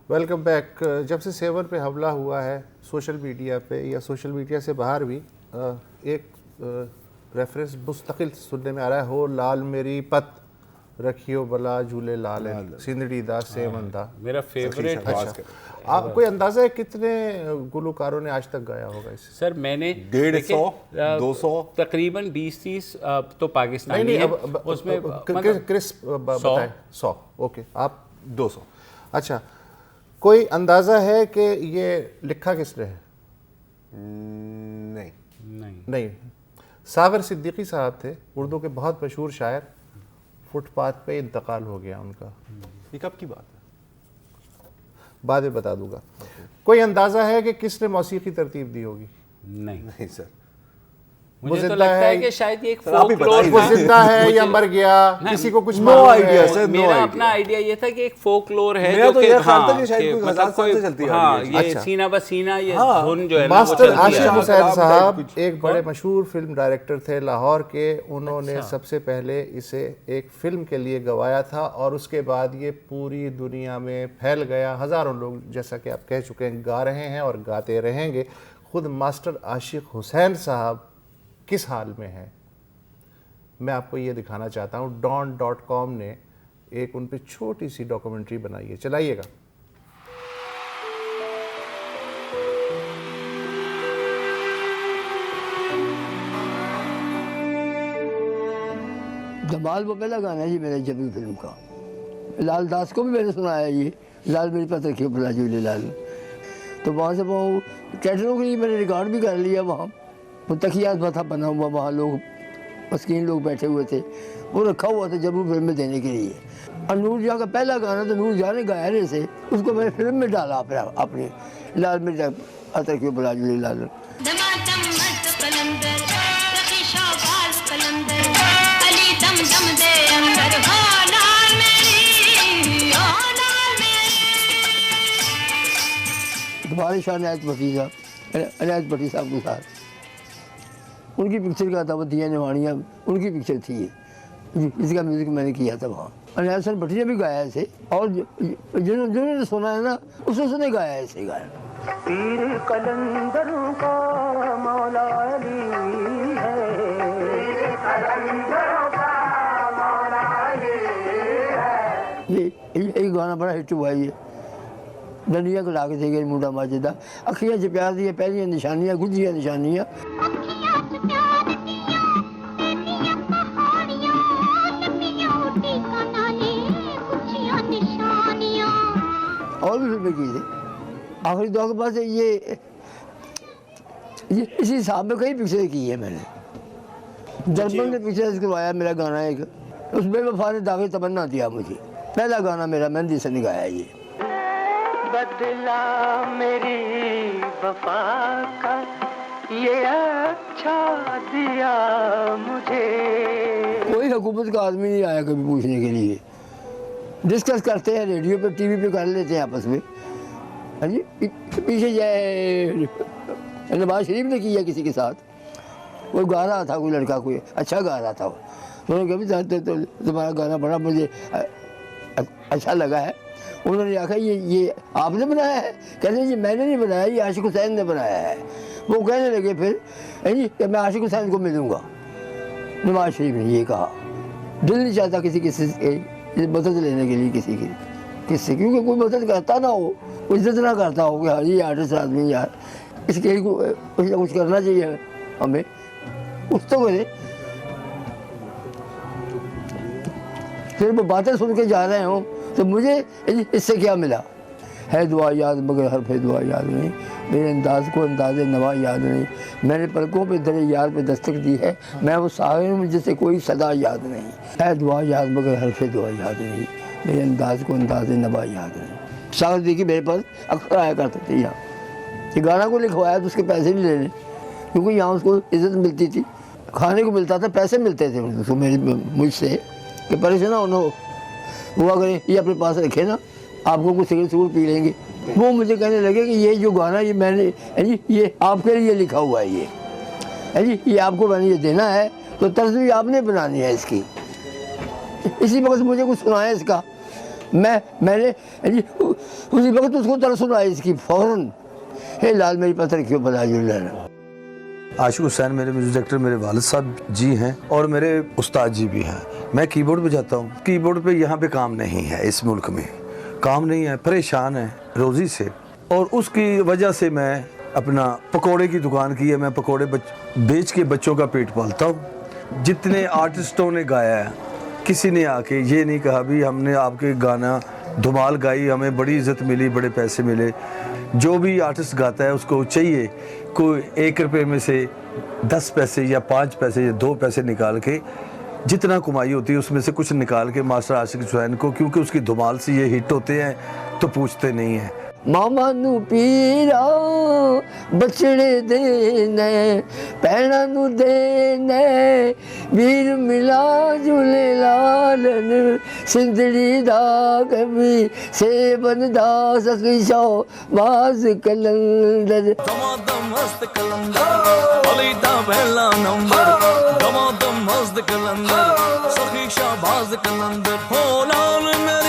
Welcome back. जब से 7 पे हमला हुआ है सोशल मीडिया पे या सोशल मीडिया से बाहर भी एक रेफरेंस मुस्तकिल सुनने में आ रहा है, हो लाल मेरी पत रखियो बला झूले लाल सिंदड़ी दा सेवन दा। मेरा फेवरेट। अच्छा, आप कोई अंदाजा है कितने गुलकारों ने आज तक गाया होगा इसे? सर मैंने 150 200 तकरीबन 20-30 तो पाकिस्तानी है, उसमें क्रिस बताएं 100। ओके, आप 200। अच्छा, कोई अंदाजा है कि ये लिखा किसने है? नहीं। सागर सिद्दीकी साहब थे, उर्दू के बहुत मशहूर शायर। फुटपाथ पे इंतकाल हो गया उनका। ये कब की बात है? बाद में बता दूंगा। कोई अंदाजा है कि किसने मौसीकी तरतीब दी होगी? नहीं सर, मुझे तो लगता है कि शायद ये एक फोकलोर, वो जिंदा है या मर गया, किसी को कुछ नो आइडिया सर। मेरा अपना आइडिया ये था कि एक फोकलोर है मेरा जो तो कि ये ख्याल था कि शायद कोई मतलब 1000 साल से चलती आ हाँ, रही है। ये अच्छा। सीना बसीना ये धुन जो है ना वो मास्टर चलती आशिक है। हुसैन साहब एक बड़े मशहूर फिल्म डायरेक्टर थे लाहौर के। उन्होंने सबसे पहले इसे एक फिल्म के लिए गवाया था और उसके बाद ये पूरी दुनिया में फैल गया। हज़ारों लोग, जैसा कि आप कह चुके हैं, गा रहे हैं और गाते रहेंगे। खुद मास्टर आशिक हुसैन साहब किस हाल में हैं, मैं आपको ये दिखाना चाहता हूँ। don.com ने एक उन पे छोटी सी डॉक्यूमेंट्री बनाई है, चलाइएगा। धमाल वो पहला गाना है जी मेरे जबी फिल्म का। लाल दास को भी मैंने सुनाया ये, लाल मेरी पत रखियो भला झूले लाल। तो वहाँ से वो कैटरों के लिए मैंने रिकॉर्ड भी कर लिया। वहाँ वो तकिया था बना हुआ, वहाँ लोग मस्कीन लोग बैठे हुए थे, वो रखा हुआ था जबरू फिल्म में देने के लिए। और नूर जहाँ का पहला गाना तो नूर जहाँ ने गाया से उसको मैंने फिल्म में डाला अपने लाल मेरी पत रखियो भला झूले लाल। तुम्हारे शाह अनायत भट्टी साहब के साथ उनकी पिक्चर का था, वो दिया निवाणियाँ उनकी पिक्चर थी ये, इसका म्यूजिक मैंने किया था वहाँ। अनायत सर भट्टी ने भी गाया ऐसे, और जिन्होंने सुना है ना उसने गाया ऐसे गाया। पीर कलंदरों का मौला अली है, ये गाना बड़ा हिट हुआ है। ये दुनिया को लाके दे गए मुंडा माजिदा, अखियां से प्यार दिए पहली निशानियां गुजिया निशानियां। और भी फिल्में की थी। आखिरी दौर के बाद ये इसी हिसाब में कई पिक्चर की है मैंने। दर्पण ने पिक्चर करवाया मेरा गाना एक, उसमें वफा ने दागे तमन्ना दिया मुझे, पहला गाना मेरा मैंने दिल से निगाया ये। बदला मेरी वफा का ये अच्छा दिया मुझे। कोई हुकूमत का आदमी नहीं आया कभी पूछने के लिए। डिस्कस करते हैं रेडियो पे, टीवी पे कर लेते हैं आपस में। हाँ जी, पीछे जाए नवाज शरीफ ने किया किसी के साथ, वो गा रहा था, कोई लड़का कोई अच्छा गा रहा था, तो उन्होंने कहा तो तुम्हारा गाना बड़ा मुझे अच्छा लगा है। उन्होंने आखा ये आपने बनाया है? कहते जी मैंने नहीं बनाया, ये आशिक हुसैन ने बनाया है। वो कहने लगे फिर है जी कि मैं आशिक हुसैन को मिलूँगा। नवाज शरीफ ने ये कहा। दिल नहीं चाहता किसी से मदद लेने के लिए किससे, क्योंकि कोई मदद करता ना हो, इज्जत ना करता हो कि हाँ ये आर्टिस्ट आदमी यार, इसके लिए कुछ ना कुछ करना चाहिए हमें, कुछ तो करें। फिर वो बातें सुन के जा रहे हो तो मुझे इससे क्या मिला? है दुआ याद मगर हरफ दुआ याद नहीं, मेरे अंदाज को अंदाज़े नवा याद नहीं, मैंने पलकों पे दरे यार पे दस्तक दी है, मैं वो साहिर हूँ जिसे कोई सदा याद नहीं। है दुआ याद मगर हरफ दुआ याद नहीं, मेरे अंदाज को अंदाज़े नवा याद नहीं। सागर देखिए मेरे पास अक्सर आया करते थे यहाँ, ये गाना को लिखवाया तो उसके पैसे नहीं लेने, क्योंकि यहाँ उसको इज्जत मिलती थी, खाने को मिलता था, पैसे मिलते थे उसको मुझसे कि परेशान ना हुआ करें, ये अपने पास रखे ना, आपको कुछ सिगरेट पी लेंगे। वो मुझे कहने लगे कि ये जो गाना ये मैंने है जी ये आपके लिए लिखा हुआ है, ये है जी ये आपको मैंने ये देना है, तो तस्वीर आपने बनानी है इसकी। इसी वक्त मुझे कुछ सुनाया इसका, मैंने जी उसी वक्त उसको तरसुन आई इसकी फ़ौरन, हे लाल मेरी पत्थर क्यों बना जो लेना। आशिक हुसैन मेरे म्यूजिक डायरेक्टर मेरे वालिद साहब जी हैं और मेरे उस्ताद जी भी हैं। मैं कीबोर्ड बजाता हूँ। कीबोर्ड पे यहाँ पे काम नहीं है, इस मुल्क में काम नहीं है, परेशान है रोज़ी से, और उसकी वजह से मैं अपना पकोड़े की दुकान की है। मैं पकोड़े बेच के बच्चों का पेट पालता हूँ। जितने आर्टिस्टों ने गाया है, किसी ने आके ये नहीं कहा भी हमने आपके गाना धमाल गाई, हमें बड़ी इज्जत मिली, बड़े पैसे मिले। जो भी आर्टिस्ट गाता है उसको चाहिए कोई 1 रुपये में से 10 पैसे या 5 पैसे या 2 पैसे निकाल के, जितना कमाई होती है उसमें से कुछ निकाल के मास्टर आशिक हुसैन को, क्योंकि उसकी धमाल से ये हिट होते हैं तो पूछते नहीं हैं। मामा नू पीरा बछड़े देने, भैणा नू देने, वीर मिला झूले लालन, सिंधड़ी दा कभी सेबन दा सखी शो बाज कलंदर। दमादम मस्त कलंदर, अली दा पहला नंबर, दमादम मस्त कलंदर, सखी शाहबाज कलंदर, हो लाल मेरी